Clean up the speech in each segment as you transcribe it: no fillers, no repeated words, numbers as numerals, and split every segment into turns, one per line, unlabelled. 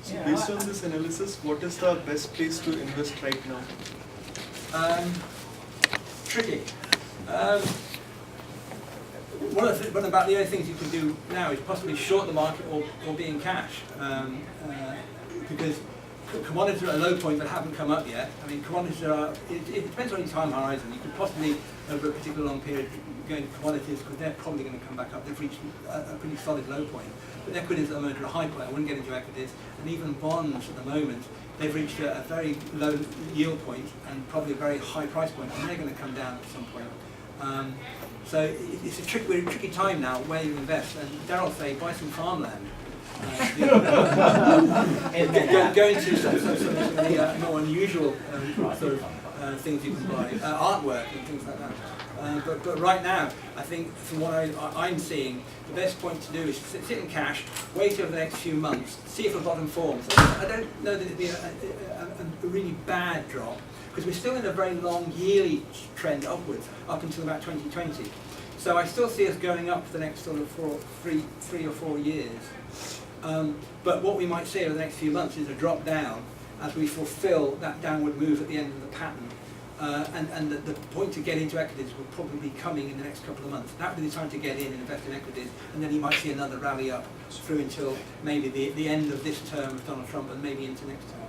So based on this analysis, what is the best place to invest right now?
Tricky. One about the only things you can do now is possibly short the market or be in cash, because commodities are at a low point but haven't come up yet. I mean, commodities are, it depends on your time horizon. You could possibly, over a particular long period, go into commodities because they're probably going to come back up. They've reached a pretty solid low point. But equities at the moment are a high point. I wouldn't get into equities. And even bonds at the moment, they've reached a very low yield point and probably a very high price point, and they're going to come down at some point. So it's a tricky time now where you invest. And Daryl say, buy some farmland. Go into some of the more unusual sort of things you can buy, artwork and things like that. But right now, I think from what I'm seeing, the best point to do is sit in cash, wait over the next few months, see if the bottom forms. I don't know that it'd be a really bad drop, because we're still in a very long yearly trend upwards, up until about 2020. So I still see us going up for the next sort of three or 4 years. But what we might see over the next few months is a drop down as we fulfill that downward move at the end of the pattern. And the point to get into equities will probably be coming in the next couple of months. That would be the time to get in and invest in equities, and then you might see another rally up through until maybe the end of this term of Donald Trump and maybe into next term.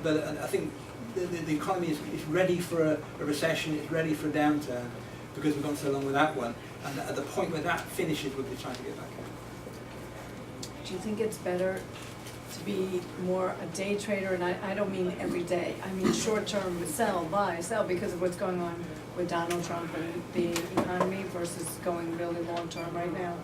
But I think the economy is ready for a recession, it's ready for a downturn, because we've gone so long with that one, and at the point where that finishes, we'll be trying to get back in.
Do you think it's better to be more a day trader, and I don't mean every day, I mean short term, sell, buy, sell, because of what's going on with Donald Trump and the economy, versus going really long term right now?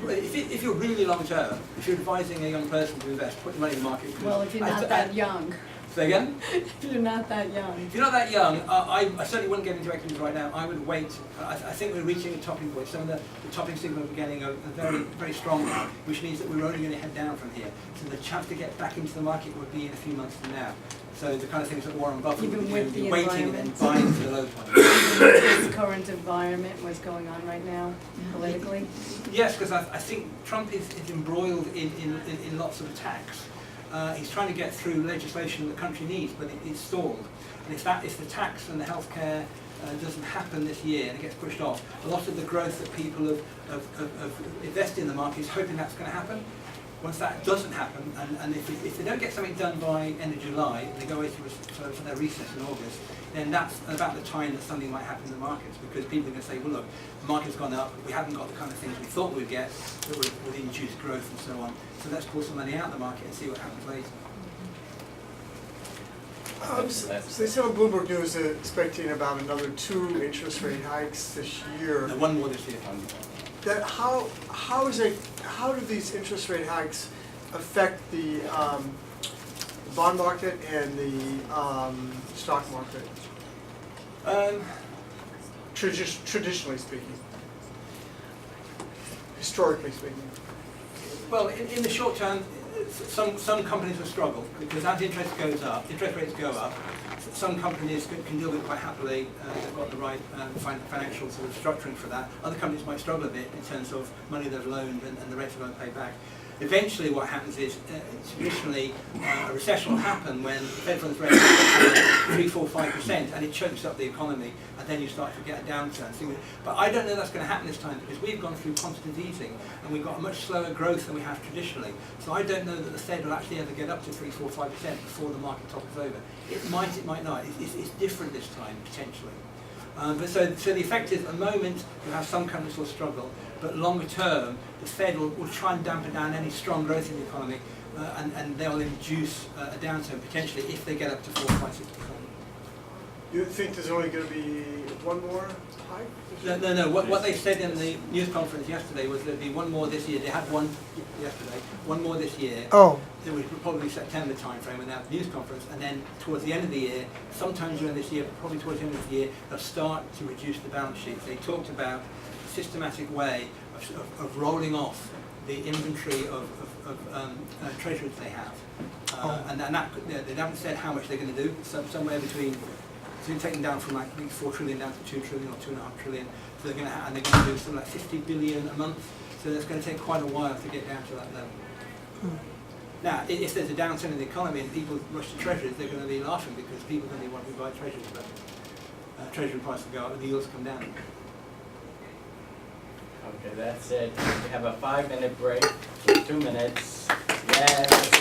If you're really long term, if you're advising a young person to invest, put money in the market.
Well, if you're not that young.
Say again?
If you're not that young.
If you're not that young, I certainly wouldn't get into equities right now. I would wait. I think we're reaching a topping point. Some of the topping signals we're getting are very, very strong now, which means that we're only going to head down from here. So the chance to get back into the market would be in a few months from now. So the kind of things that Warren Buffett would do, be waiting and buying for the low point.
This current environment, what's going on right now, politically?
Yes, because I think Trump is embroiled in lots of attacks. He's trying to get through legislation the country needs, but it's stalled. And if the tax and the healthcare doesn't happen this year and it gets pushed off, a lot of the growth that people have invested in the market is hoping that's going to happen. Once that doesn't happen, and if they don't get something done by end of July, and they go away for their recess in August, then that's about the time that something might happen in the markets, because people are going to say, well look, the market's gone up, we haven't got the kind of things we thought we'd get that would induce growth and so on. So let's pull some money out of the market and see what happens later.
So some of Bloomberg News is expecting about another 2 interest rate hikes this year.
No, one more this year.
How do these interest rate hikes affect the bond market and the stock market? Traditionally speaking, historically speaking.
Well, in the short term, some companies will struggle, because as interest rates go up, some companies can deal with it quite happily. They've got the right financial sort of structuring for that. Other companies might struggle a bit in terms of money they've loaned and the rates they're going to pay back. Eventually what happens is, traditionally, a recession will happen when the Fed funds rate is 3, 4, 5%, and it chokes up the economy, and then you start to get a downturn. But I don't know that's going to happen this time, because we've gone through constant easing, and we've got a much slower growth than we have traditionally. So I don't know that the Fed will actually ever get up to 3, 4, 5% before the market topples over. It might not. It's different this time, potentially. But so the effect is, at the moment, you have some companies will struggle, but longer term, the Fed will try and dampen down any strong growth in the economy, and they'll induce a downturn potentially if they get up to 4, 5, 6%.
You think there's only going to be one more hike?
No. What they said in the news conference yesterday was there'd be one more this year. They had one yesterday, one more this year.
Oh.
It was probably September timeframe when they had the news conference, and then towards the end of the year, sometime during this year, probably towards the end of the year, they'll start to reduce the balance sheets. They talked about a systematic way of rolling off the inventory of treasuries they have, and that they haven't said how much they're going to do. Somewhere between taking down from like 4 trillion down to 2 trillion or 2.5 trillion. So they're going to do something like 50 billion a month. So it's going to take quite a while to get down to that level. Now, if there's a downturn in the economy and people rush to treasuries, they're going to be laughing because people are going to be wanting to buy treasuries, but treasury price will go up and the yields come down.
Okay, that's it. We have a 5-minute break, 2 minutes. Yes.